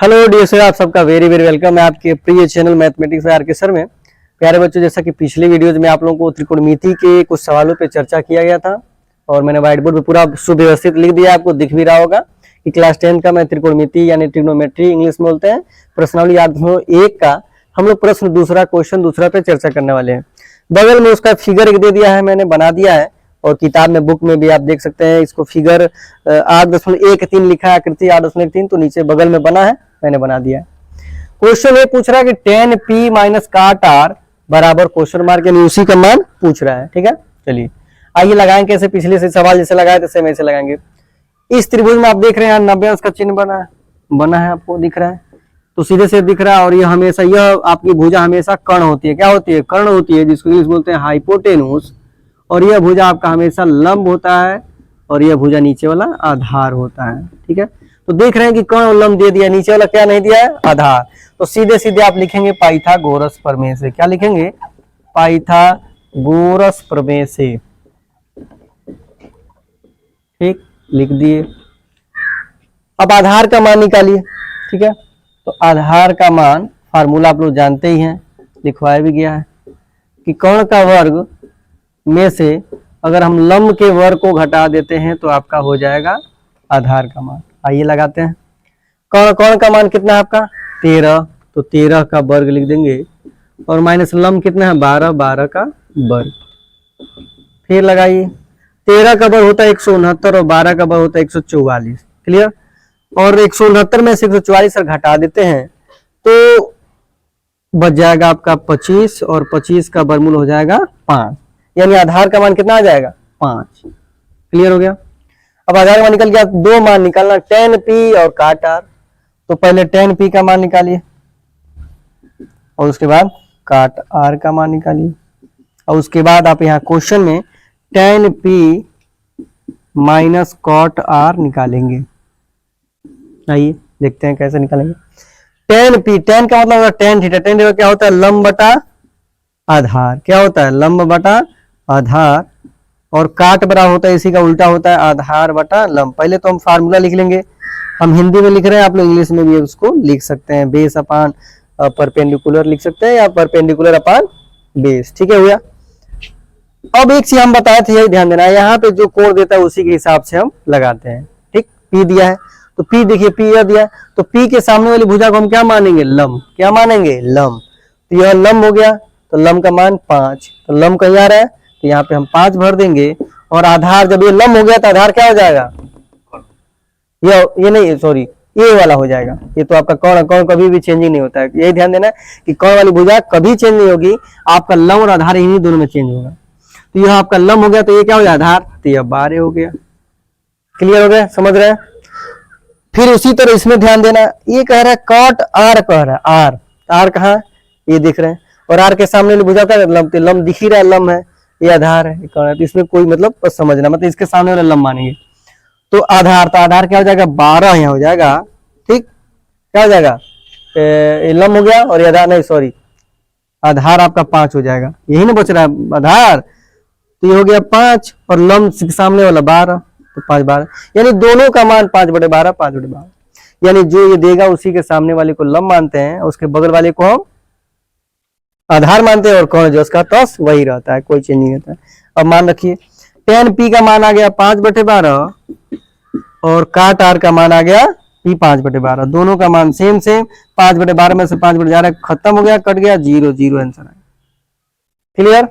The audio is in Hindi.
हेलो डियर सर, आप सबका वेरी वेरी वेलकम है आपके प्रिय चैनल मैथमेटिक्स आर के सर में। प्यारे बच्चों, जैसा कि पिछले वीडियोज में आप लोगों को त्रिकोणमिति के कुछ सवालों पे चर्चा किया गया था और मैंने व्हाइट बोर्ड पे पूरा सुव्यवस्थित लिख दिया, आपको दिख भी रहा होगा कि क्लास 10 का मैं त्रिकोणमिति यानी ट्रिग्नोमेट्री इंग्लिश में बोलते हैं, प्रश्नावली याद हो 1 का हम लोग प्रश्न दूसरा क्वेश्चन दूसरा पे चर्चा करने वाले हैं। बगल में उसका फिगर एक दे दिया है, मैंने बना दिया है और किताब में बुक में भी आप देख सकते हैं इसको फिगर 8.13 लिखा है, आकृति 8.3, तो नीचे बगल में बना है, मैंने बना दिया है। क्वेश्चन ये पूछ रहा है कि tan p माइनस काट r बराबर क्वेश्चन मार्क, यानी उसी का मान पूछ रहा है। ठीक है, चलिए आइए लगाएं कैसे, पिछले से सवाल जैसे लगाए थे सेम ऐसे लगाएंगे। इस त्रिभुज में आप देख रहे हैं 90 अंश का चिन्ह बना है आपको दिख रहा है, तो सीधे से दिख रहा है। और ये हमेशा यह आपकी भुजा हमेशा कर्ण होती है, क्या होती है? कर्ण होती है, जिसको इंग्लिश बोलते हैं हाइपोटेनुस। और यह भुजा आपका हमेशा लंब होता है और यह भुजा नीचे वाला आधार होता है। ठीक है, तो देख रहे हैं कि कर्ण और लंब दे दिया, नीचे वाला क्या नहीं दिया है? आधार। तो सीधे सीधे आप लिखेंगे पाइथागोरस प्रमेय से। क्या लिखेंगे? पाइथागोरस प्रमेय से। ठीक, लिख दिए। अब आधार का मान निकालिए। ठीक है, तो आधार का मान फार्मूला आप लोग जानते ही हैं, लिखवाया भी गया है कि कर्ण का वर्ग में से अगर हम लंब के वर्ग को घटा देते हैं तो आपका हो जाएगा आधार का मान। आइए लगाते हैं। कर्ण का मान कितना है आपका? 13, तो 13 का वर्ग लिख देंगे और माइनस लंब कितना है? 12 का वर्ग। फिर लगाइए, 13 का वर्ग होता है 169 और 12 का वर्ग होता है 144। क्लियर? और 169 में से 144 घटा देते हैं तो बच जाएगा आपका 25 और 25 का वर्गमूल हो जाएगा 5, यानी आधार का मान कितना आ जाएगा? 5। क्लियर हो गया? अब आधार का मान निकल गया, दो मान निकालना, tan p और काट r। तो पहले tan p का मान निकालिए और उसके बाद काट r का मान निकालिए और उसके बाद आप यहाँ क्वेश्चन में tan p minus cot r निकालेंगे। आइए देखते हैं कैसे निकालेंगे। tan p, tan का मतलब होता है tan थीटा। tan थीटा क्या होता है? लंब बटा आधार। क्या होता है? लंब बटा आधार। और काट बराबर होता है, इसी का उल्टा होता है आधार बटा लंब। पहले तो हम फार्मूला लिख लेंगे, हम हिंदी में लिख रहे हैं, आप लोग इंग्लिश में भी उसको लिख सकते हैं। बेस अपान परपेंडिकुलर लिख सकते हैं या परपेंडिकुलर अपान बेस। ठीक है भैया। अब एक चीज हम बताए थे, यही ध्यान देना है, यहाँ पे जो कोण देता है उसी के हिसाब से हम लगाते हैं। ठीक, P दिया है तो P देखिए, P यह दिया, तो P के सामने वाली भुजा को हम क्या मानेंगे? लंब। क्या मानेंगे? लंब। तो यह लंब हो गया, तो लंब का मान 5, तो लंब कहीं आ रहा है तो यहाँ पे हम 5 भर देंगे। और आधार, जब ये लंब हो गया तो आधार क्या हो जाएगा? ये नहीं, सॉरी, ये वाला हो जाएगा। ये तो आपका कर्ण कभी भी चेंजिंग नहीं होता है, यही ध्यान देना है कि कर्ण वाली भुजा कभी चेंज नहीं होगी, आपका लंब और आधार इन्हीं दोनों में चेंज होगा। तो यह आपका लंब हो गया तो ये क्या हो गया? आधार, तो यह 12 हो गया। क्लियर हो गया? समझ रहे हैं? फिर उसी तरह इसमें ध्यान देना, ये कह रहा है कॉट r, कह रहा है r, r कहाँ? ये दिख रहे हैं, और r के सामने भुजा का लंब, लंब दिख ही रहा है, लंब है, ये आधार है, तो इसमें कोई मतलब समझना, मतलब इसके सामने वाला लंब मानेंगे। तो आधार, तो आधार क्या हो जाएगा? 12 यहाँ हो जाएगा। ठीक, क्या हो जाएगा? ये लंब हो गया और ये आधार, नहीं सॉरी, आधार आपका 5 हो जाएगा। यही ना बच रहा है आधार, तो ये हो गया 5 और लंब के सामने वाला 12, तो 5 12, यानी दोनों का मान 5/12, 5/12, यानी जो ये देगा उसी के सामने वाले को लंब मानते हैं, उसके बगल वाले को हम आधार मानते हैं, और कौन जो उसका तस वही रहता है, कोई चेंज नहीं रहता है। अब मान रखिए, tan p का मान आ गया 5/12 और काट r का मान आ गया p 5/12, दोनों का मान सेम सेम। 5/12 में से 5/12 खत्म हो गया, कट गया, 0 0 आंसर है। क्लियर?